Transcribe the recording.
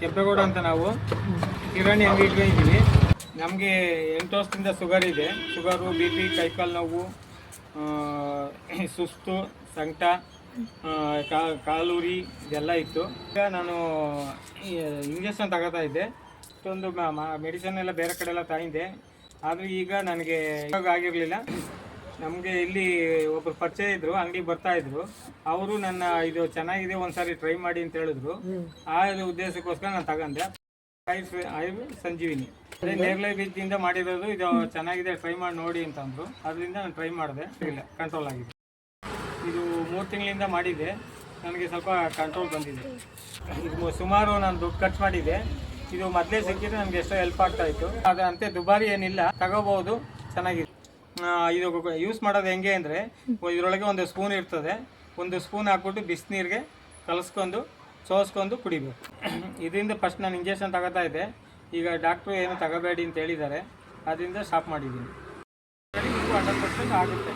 ಕೆಂಪೇಗೌಡ ಅಂತ ನಾವು ಕಿರಾಣಿ ಅಂಗಡಿ ಇಟ್ಕೊಂಡಿದ್ದೀವಿ. ನಮಗೆ 8 ವರ್ಷದಿಂದ ಶುಗರ್ ಇದೆ. ಶುಗರು, ಬಿ ಪಿ, ಕೈಕಾಲು ನೋವು, ಸುಸ್ತು, ಸಂಕಟ, ಕಾಲೂರಿ ಇದೆಲ್ಲ ಇತ್ತು. ಈಗ ನಾನು ಇಂಜೆಕ್ಷನ್ ತಗೋತಾ ಇದ್ದೆ. ಇಷ್ಟೊಂದು ಮೆಡಿಸಿನ್ ಎಲ್ಲ ಬೇರೆ ಕಡೆ ಎಲ್ಲ ತಗೊಂಡೆ. ಆದರೆ ಈಗ ನನಗೆ ಆಗಿರಲಿಲ್ಲ. ನಮಗೆ ಇಲ್ಲಿ ಒಬ್ಬರು ಪರಿಚಯ ಇದ್ದರು, ಅಂಗಡಿಗೆ ಬರ್ತಾಯಿದ್ರು. ಅವರು ನನ್ನ ಇದು ಚೆನ್ನಾಗಿದೆ, ಒಂದ್ಸಾರಿ ಟ್ರೈ ಮಾಡಿ ಅಂತ ಹೇಳಿದ್ರು. ಆ ಉದ್ದೇಶಕ್ಕೋಸ್ಕರ ನಾನು ತಗೊಂಡೆ. ಆಯುರ್ವೇದ ಸಂಜೀವಿನಿ ಅದೇ ನೇರಳೆ ಬೀಜದಿಂದ ಮಾಡಿರೋದು. ಇದು ಚೆನ್ನಾಗಿದೆ, ಟ್ರೈ ಮಾಡಿ ನೋಡಿ ಅಂತಂದರು. ಅದರಿಂದ ನಾನು ಟ್ರೈ ಮಾಡಿದೆ. ಇಲ್ಲ, ಕಂಟ್ರೋಲ್ ಆಗಿದೆ. ಇದು 3 ತಿಂಗಳಿಂದ ಮಾಡಿದ್ದೆ. ನನಗೆ ಸ್ವಲ್ಪ ಕಂಟ್ರೋಲ್ ಬಂದಿದೆ. ಇದು ಸುಮಾರು ನಾನು ದುಡ್ಡು ಖರ್ಚು ಮಾಡಿದ್ದೆ. ಇದು ಮೊದಲೇ ಸಿಕ್ಕಿದ್ರೆ ನನಗೆ ಎಷ್ಟೋ ಹೆಲ್ಪ್ ಆಗ್ತಾಯಿತ್ತು. ಅದು ಅಂತೆ ದುಬಾರಿ ಏನಿಲ್ಲ, ತಗೋಬೋದು, ಚೆನ್ನಾಗಿದೆ. ಇದು ಯೂಸ್ ಮಾಡೋದು ಹೆಂಗೆ ಅಂದರೆ, ಇದರೊಳಗೆ ಒಂದು ಸ್ಪೂನ್ ಇರ್ತದೆ. ಒಂದು ಸ್ಪೂನ್ ಹಾಕ್ಬಿಟ್ಟು ಬಿಸಿನೀರಿಗೆ ಕಲಿಸ್ಕೊಂಡು ಸೋಸ್ಕೊಂಡು ಕುಡಿಬೇಕು. ಇದರಿಂದ ಫಸ್ಟ್ ನಾನು ಇಂಜೆಕ್ಷನ್ ತಗೋತಾ ಇದ್ದೆ. ಈಗ ಡಾಕ್ಟ್ರು ಏನು ತಗೋಬೇಡಿ ಅಂತ ಹೇಳಿದ್ದಾರೆ. ಅದರಿಂದ ಸ್ಟಾಪ್ ಮಾಡಿದ್ದೀನಿ. 100% ಆಗುತ್ತೆ.